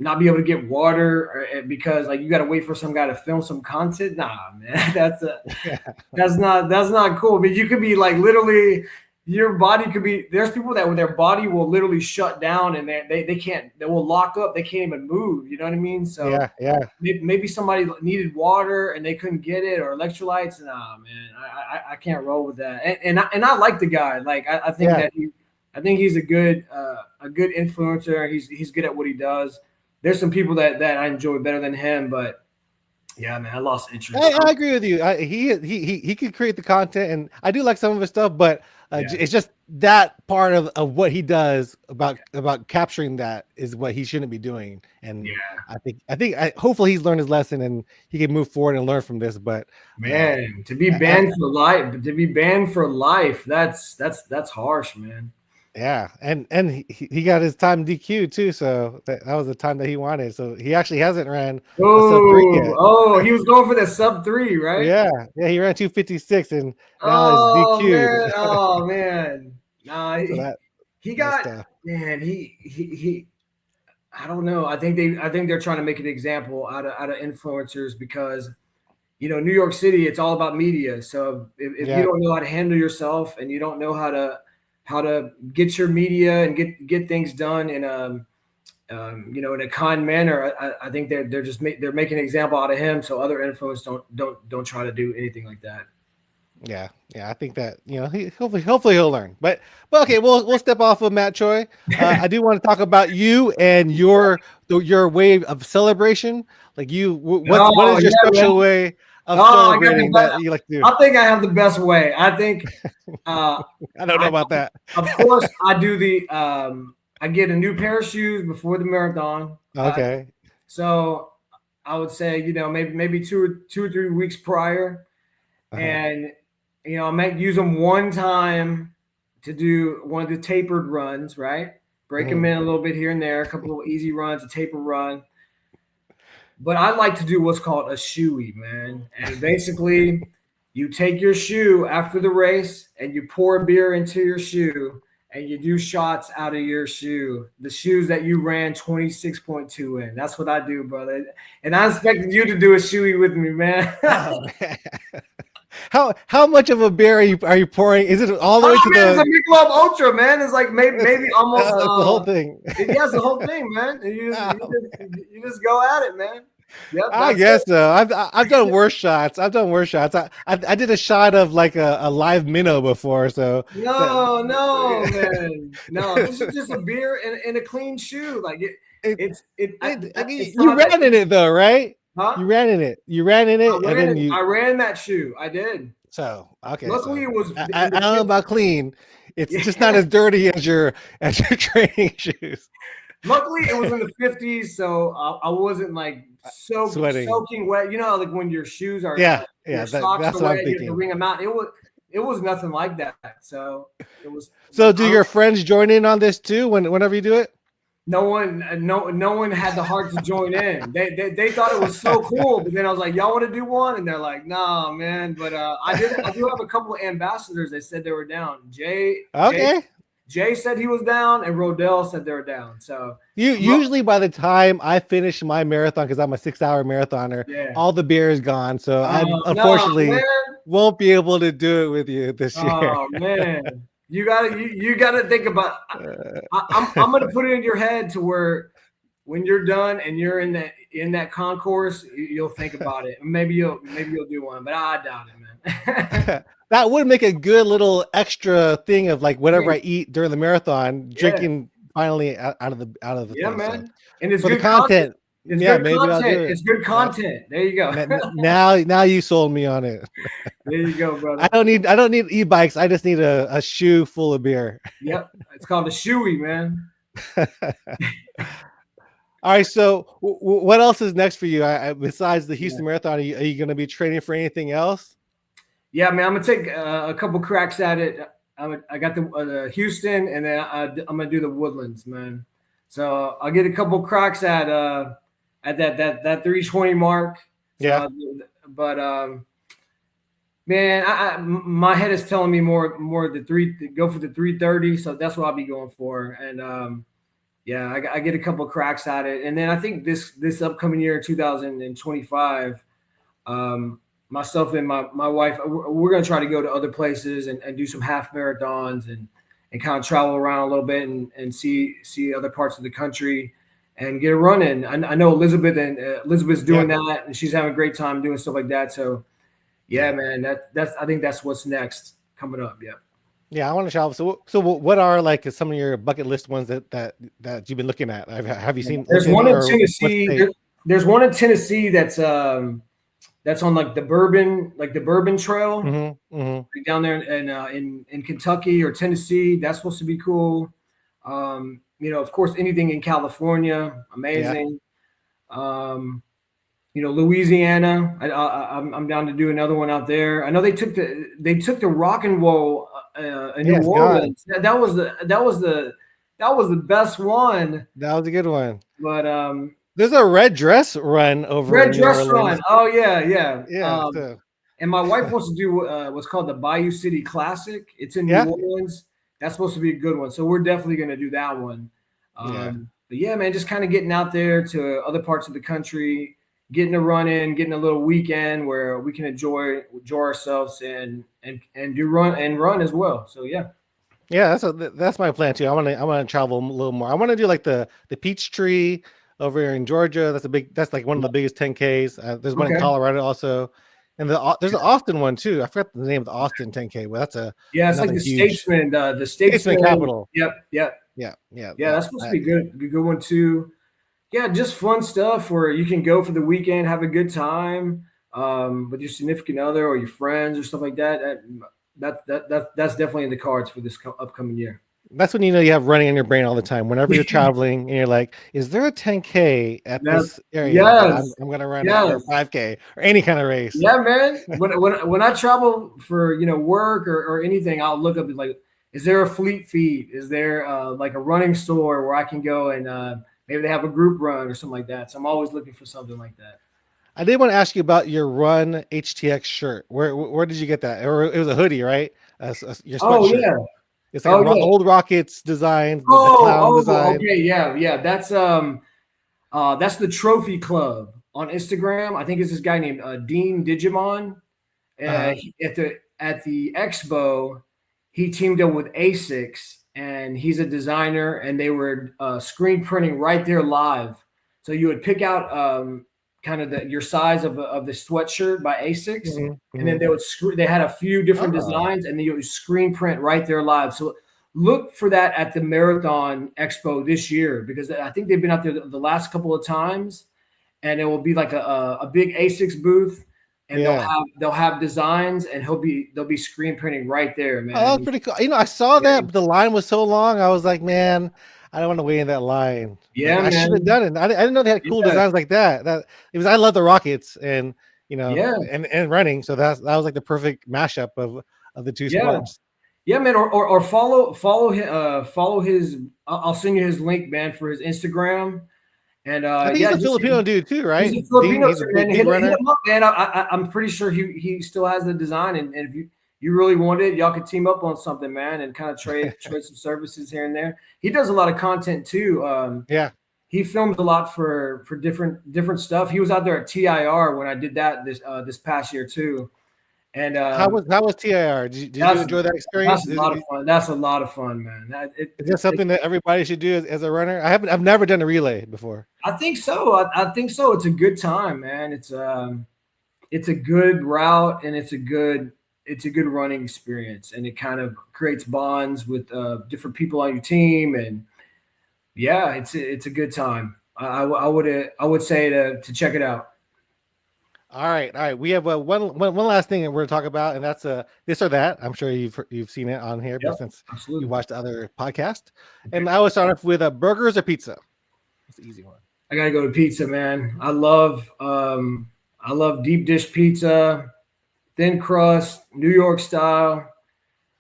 not be able to get water because like you got to wait for some guy to film some content. Nah, man, that's yeah, that's not cool. I mean, you could be like literally your body could be. There's people that their body will literally shut down and they can't. They will lock up. They can't even move. You know what I mean? So Yeah, yeah, maybe somebody needed water and they couldn't get it or electrolytes. Nah, man, I can't roll with that. And I like the guy. Like I think yeah. that I think he's a good influencer. He's good at what he does. There's some people that I enjoy better than him, but yeah, man, I lost interest. I agree with you. He could create the content, and I do like some of his stuff, but Yeah, it's just that part of what he does about capturing that is what he shouldn't be doing. And yeah, hopefully he's learned his lesson and he can move forward and learn from this. But man, to be I, banned for life, that's harsh, man. yeah, and he got his time DQ too, so that was the time that he wanted. So he actually hasn't ran a sub 3 yet. He was going for the sub 3, right? Yeah, yeah, he ran 256 and now is Oh DQ'd. man, oh man. Nah, So he that's got tough. man. He. I don't know. I think they're trying to make an example out of influencers because New York City, it's all about media. So if you Yeah, don't know how to handle yourself and you don't know how to get your media and get things done in in a kind manner, I think they're just they're making an example out of him, so other influencers don't try to do anything like that. yeah, yeah. I think that he hopefully he'll learn. But okay, we'll step off of Matt Choi. I do want to talk about you and your way of celebration. Like what Oh is your yeah, man. special way of Oh, I got the celebrating best. that you like to do? I think I have the best way. I think, uh, I don't know I about that. of course I do the. I get a new pair of shoes before the marathon. Okay. So I would say maybe 2 or 3 weeks prior, Uh-huh. and I might use them one time to do one of the tapered runs. Right, break them Mhm. in a little bit here and there, a couple of easy runs, a taper run. But I like to do what's called a shoey, man. And basically, you take your shoe after the race and you pour beer into your shoe and you do shots out of your shoe, the shoes that you ran 26.2 in. That's what I do, brother. And I expected you to do a shoey with me, man. Oh man. How much of a beer are you pouring? Is it all the way Oh to man, it's a the Michelob Ultra, man. It's like maybe almost it's the whole thing? yeah, it's the whole thing, man. And Oh, you just go at it, man. Yep, I that's it. guess so. I've done worse shots. I've done worse shots. I did a shot of like a live minnow before, so that No, no, man. No, this is just a beer and a clean shoe. Like it, I mean, it's you not that, ran in it though, right? huh? You ran in it. You ran in it, and then I ran that shoe. I did. so okay. Luckily, So it was I in don't the know fifth. about clean. It's just not Yeah. as dirty as your training shoes. Luckily, it was in the 50s, so I wasn't like Sweating. soaking wet. Like when your shoes are Yeah, yeah. your socks That's are what I'm wet, you have to thinking. wring them out. It was nothing like that. So it was. So, do your friends join in on this too? Whenever you do it? No one had the heart to join in. They thought it was so cool, but then I was like, "Y'all want to do one?" And they're like, "Nah, man." But I do have a couple of ambassadors that said they were down. Okay. Jay said he was down, and Rodell said they were down. So Usually by the time I finish my marathon, because I'm a 6-hour marathoner, yeah. all the beer is gone. So I No, unfortunately man. won't be able to do it with you this year. Oh man. You gotta think about. Uh, I'm gonna put it in your head to where when you're done and you're in that concourse, you'll think about it. Maybe you'll do one, but I doubt it, man. that would make a good little extra thing of like whatever Yeah, I eat during the marathon, yeah, drinking finally out of the yeah, thing. So man. And it's for the good content. content, yeah, maybe I'll do it. It's good Yep. content. There you go. Now you sold me on it. There you go, I brother. don't need e-bikes. I just need a shoe full of beer. Yep. It's called a shoey, man. All right. So what else is next for you? Besides the Houston Marathon, are you going to be training for anything else? Yeah, man. I'm gonna take a couple cracks at it. I got the Houston, and then I'm gonna do the Woodlands, man. So I'll get a couple cracks at that 320 mark. Yeah. So, but man, my head is telling me more go for the 330. So that's what I'll be going for. And yeah, I get a couple cracks at it, and then I think this upcoming year, 2025. myself and my wife, we're going to try to go to other places and do some half marathons and kind of travel around a little bit and see other parts of the country and get a run in. I know Elizabeth's Yeah, doing that, and she's having a great time doing stuff like that. So yeah, yeah, man, that's I think that's what's next coming up. Yeah. yeah. I want to travel. So what are like some of your bucket list ones that you've been looking at? Have you seen There's looked at one any, in or what Tennessee. state? There's one in Tennessee that's on like the Bourbon Trail, Mm-hmm. like down there in Kentucky or Tennessee. That's supposed to be cool. Of course, anything in California, Yeah. amazing. Louisiana. I'm down to do another one out there. I know they took the Rock and Roll in Yeah, New it's gone. Orleans. That was the best one. That was a good one. But There's a red dress run over Red in New Dress Run. Orleans. Oh yeah, yeah. Yeah. So And my wife wants to do what's called the Bayou City Classic. It's in New yeah, Orleans. That's supposed to be a good one. So we're definitely going to do that one. yeah. But yeah, man, just kind of getting out there to other parts of the country, getting a run in, getting a little weekend where we can enjoy ourselves and do run as well. So yeah. Yeah, that's my plan too. I want to travel a little more. I want to do like the peach tree over here in Georgia. That's like one of the biggest 10Ks. There's one in Okay. Colorado also, and there's an Austin one too. I forgot the name of the Austin 10K, but that's Yeah, it's like another the huge Statesman, the statesman Statesman. capital. Yep, yep. Yeah, yeah, Yeah, yeah. that's supposed to be good one too. Yeah, just fun stuff where you can go for the weekend, have a good time with your significant other or your friends or stuff like that. That's definitely in the cards for this upcoming year. That's when you know you have running in your brain all the time. Whenever you're traveling and you're like, is there a 10K at That's this area that yes, I'm gonna run at, or yes, 5K or any kind of race? yeah, man. When I travel for work or anything, I'll look up like, is there a fleet feet? Is there like a running store where I can go and maybe they have a group run or something like that. So I'm always looking for something like that. I did want to ask you about your Run HTX shirt. Where did you get that? Or it was a hoodie, right? Your Oh sweatshirt. yeah, It's like a oh yeah. old Rockets design, the clown Oh, design. okay, yeah, yeah. That's the Trophy Club on Instagram. I think it's this guy named Dean Digimon. Uh-huh. At the expo, he teamed up with ASICS, and he's a designer, and they were screen printing right there live. So you would pick out kind of your size of the sweatshirt by ASICS, Hmm. and then Hmm. they had a few different Oh, designs, and then you would screen print right there live. So look for that at the Marathon Expo this year because I think they've been out there the last couple of times, and it will be like a big ASICS booth, and yeah. they'll have designs, and they'll be screen printing right there, Oh, that was man. pretty cool. I saw that, Yeah, but the line was so long. I was like, man, I don't want to wait in that line. Like yeah, I should have man. done it. I didn't know they had cool Yeah, designs like that. That it was. I love the Rockets and yeah, and running. So that was like the perfect mashup of the two yeah, sports. yeah, man. Or follow his. I'll send you his link, man, for his Instagram. And I think he's yeah, a just Filipino dude too, he's right? a Dean, Filipino he's a too, man. big Hit runner. him up, man. I'm pretty sure he still has the design, and if you really want it, y'all could team up on something, man, and kind of trade some services here and there. He does a lot of content too. Yeah. He films a lot for different stuff. He was out there at TIR when I did that this past year too, and How was TIR? Did you that's enjoy that that's experience? a lot of fun. That's a lot of fun, man. Is that something that everybody should do as a runner? I've never done a relay before. I think so. I think so. It's a good time, man. It's a good route, and it's a good running experience, and it kind of creates bonds with different people on your team, and yeah, it's a good time. I would say to check it out. All right. We have one last thing that we're going to talk about, and that's this or that. I'm sure you've seen it on here, Yep, but since you absolutely. watched the other podcast, Okay. and I will start off with burgers or pizza. That's the easy one. I gotta go to pizza, man. I love deep dish pizza, thin crust, New York style.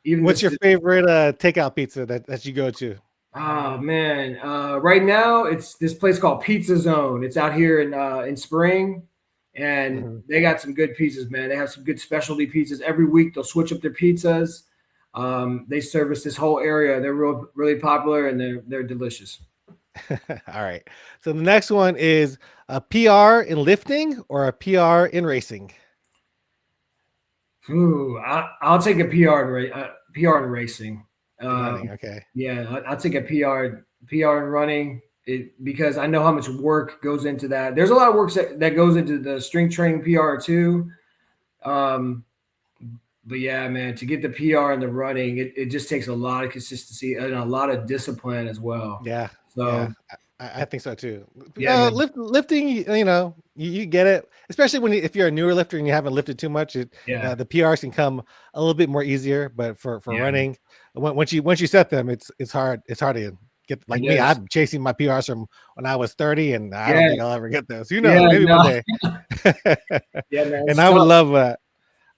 Even What's this. your favorite takeout pizza that you go to? Oh man, right now it's this place called Pizza Zone. It's out here in Spring, and Hmm. they got some good pizzas, man. They have some good specialty pizzas every week. They'll switch up their pizzas. They service this whole area. They're really popular, and they're delicious. All right. So the next one is a PR in lifting or a PR in racing. Ooh, I'll take a PR in racing. In Um, running? Okay. yeah, I'll take a PR in running because I know how much work goes into that. There's a lot of work that goes into the strength training PR too. Um, but yeah, man, to get the PR in the running, it just takes a lot of consistency and a lot of discipline as well. Yeah, yeah, So I think so too. yeah, man. Lifting, you get it, especially if you're a newer lifter and you haven't lifted too much. Yeah, The PRs can come a little bit more easier, but for yeah, running, once you set them, it's hard. It's hard to get. Like it me, is. I'm chasing my PRs from when I was 30, and I don't Yeah, think I'll ever get those. Who knows? yeah, Maybe one no, day. yeah, man. And It's I would tough. love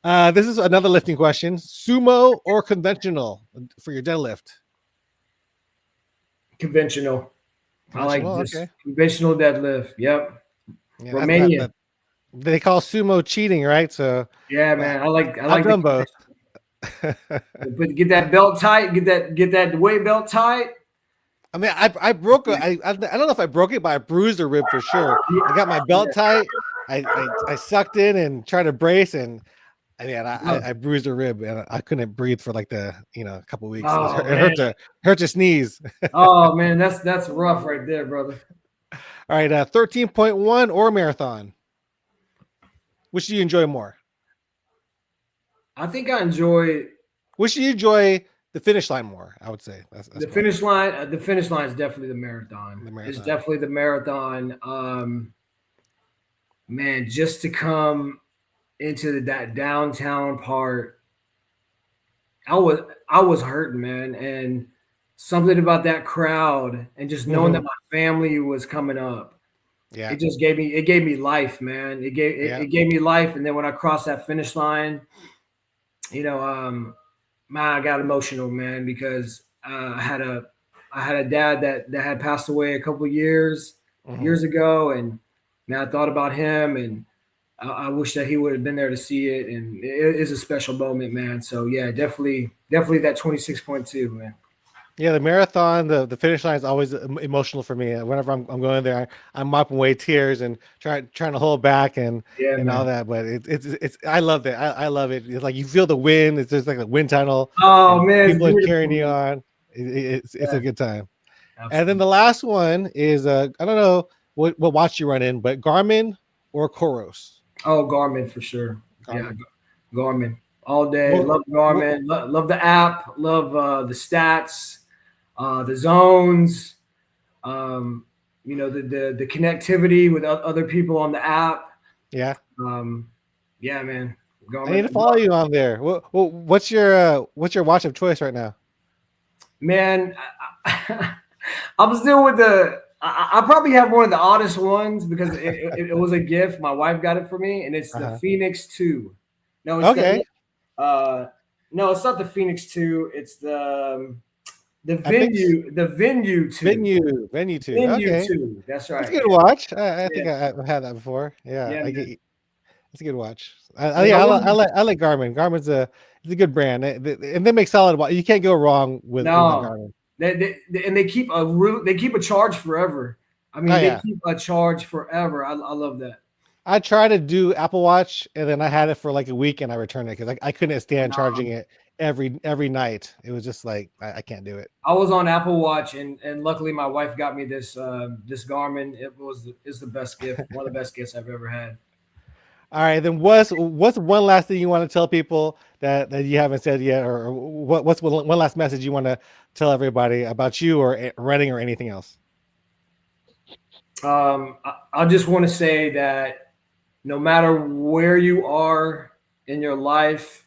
that. This is another lifting question: sumo or conventional for your deadlift? Conventional. I like Conventional, just okay. conventional deadlift. Yep. Yeah, Romanian. they call sumo cheating, right? So Yeah, uh, man. I I've like the done both. but get that belt tight, get that weight belt tight. I mean, I broke Yeah, I don't know if I broke it, but I bruised a rib for sure. I got my belt tight. I sucked in and tried to brace, and yeah. I bruised a rib, and I couldn't breathe for like a couple of weeks. Oh It man. hurt to sneeze. Oh man, that's rough right there, brother. All right, 13.1 or marathon. Which do you enjoy more? I think I enjoy Which do you enjoy the finish line more? I would say that's the probably finish line. The finish line is definitely the marathon. the It's marathon. definitely the marathon. Man, just to come into that downtown part, I was I was hurting, man, and something about that crowd and just knowing that Hmm. my family was coming up, Yeah, it gave me life, man. yeah. It gave me life, and then when I crossed that finish line, you know, man, I got emotional, man, because I had a dad that had passed away a couple Hmm. years ago, and man, I thought about him, and I wish that he would have been there to see it, and it is a special moment, man. So yeah, definitely that 26.2, man. Yeah, the marathon, the finish line is always emotional for me. Whenever I'm going there, I'm mopping away tears and trying to hold back Yeah, and all man. that. But it's I love it. I love it. It's like you feel the wind. It's just like a wind tunnel, Oh and man, it's people are cheering beautiful, you man. on. It's a Yeah, good time. And then absolutely. the last one is I don't know what watch you run in, but Garmin or Koros. Oh, Garmin for sure. Yeah, Garmin. Garmin all day. What, Love what, Garmin. Love the app. Love the stats, the zones. Um, the connectivity with other people on the app. yeah, Um, yeah, man. I need Garmin. to follow you on there. What's your watch of choice right now? Man, I'm still with the. I probably have one of the oddest ones because it was a gift. My wife got it for me, and it's the Uh-huh. Phoenix 2. No, it's Okay. uh, no, it's not the Phoenix 2. It's Epics. the Venue 2. Venue two. Venue Okay, 2. That's that's a right. good watch. I Yeah, think I've had that before. Yeah, yeah, I man. get. It's a good watch. I mean, I wasn't. I like Garmin. Garmin's it's a good brand, and they make solid watch. You can't go wrong with a No, Garmin. and they keep a charge forever. I Oh mean, they yeah, keep a charge forever. I love that. I tried to do Apple Watch, and then I had it for like a week, and I returned it because I couldn't stand charging it every night. It was just like I can't do it. I was on Apple Watch, and luckily my wife got me this Garmin. It's the best gift, one of the best gifts I've ever had. All right, then what's one last thing you want to tell people that you haven't said yet, or what's one last message you want to tell everybody about you or running or anything else? I just want to say that no matter where you are in your life,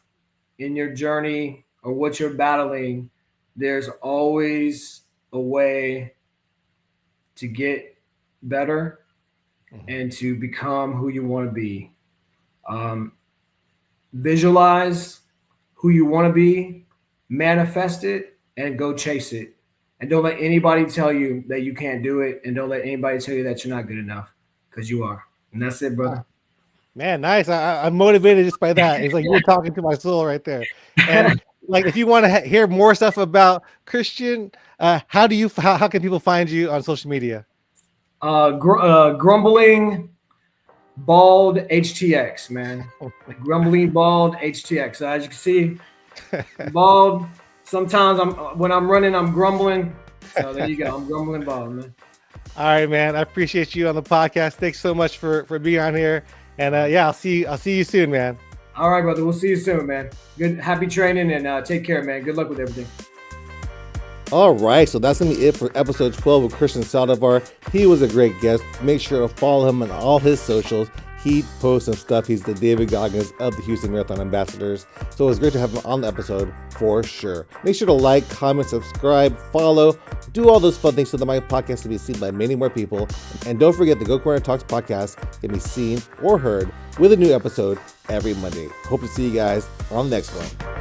in your journey, or what you're battling, there's always a way to get better Mhm. and to become who you want to be. Um, Visualize who you want to be, manifest it, and go chase it. And don't let anybody tell you that you can't do it, and don't let anybody tell you that you're not good enough, because you are. And that's it, Ah, brother. man, nice. I'm motivated just by that. It's like you're talking to my soul right there. And like, if you want to hear more stuff about Kristian, how can people find you on social media? Grumbling bald HTX, man. Like grumbling bald HTX. So as you can see, I'm bald. Sometimes when I'm running, I'm grumbling. So there you go. I'm grumbling bald, man. All right, man. I appreciate you on the podcast. Thanks so much for being on here. And yeah, I'll see you soon, man. All right, brother. We'll see you soon, man. Good, happy training, and take care, man. Good luck with everything. All right, so that's going to be it for episode 12 with Kristian Saldivar. He was a great guest. Make sure to follow him on all his socials. He posts some stuff. He's the David Goggins of the Houston Marathon Ambassadors. So it was great to have him on the episode for sure. Make sure to like, comment, subscribe, follow, do all those fun things so that my podcast can be seen by many more people. And don't forget the Goku Talks podcast can be seen or heard with a new episode every Monday. Hope to see you guys on the next one.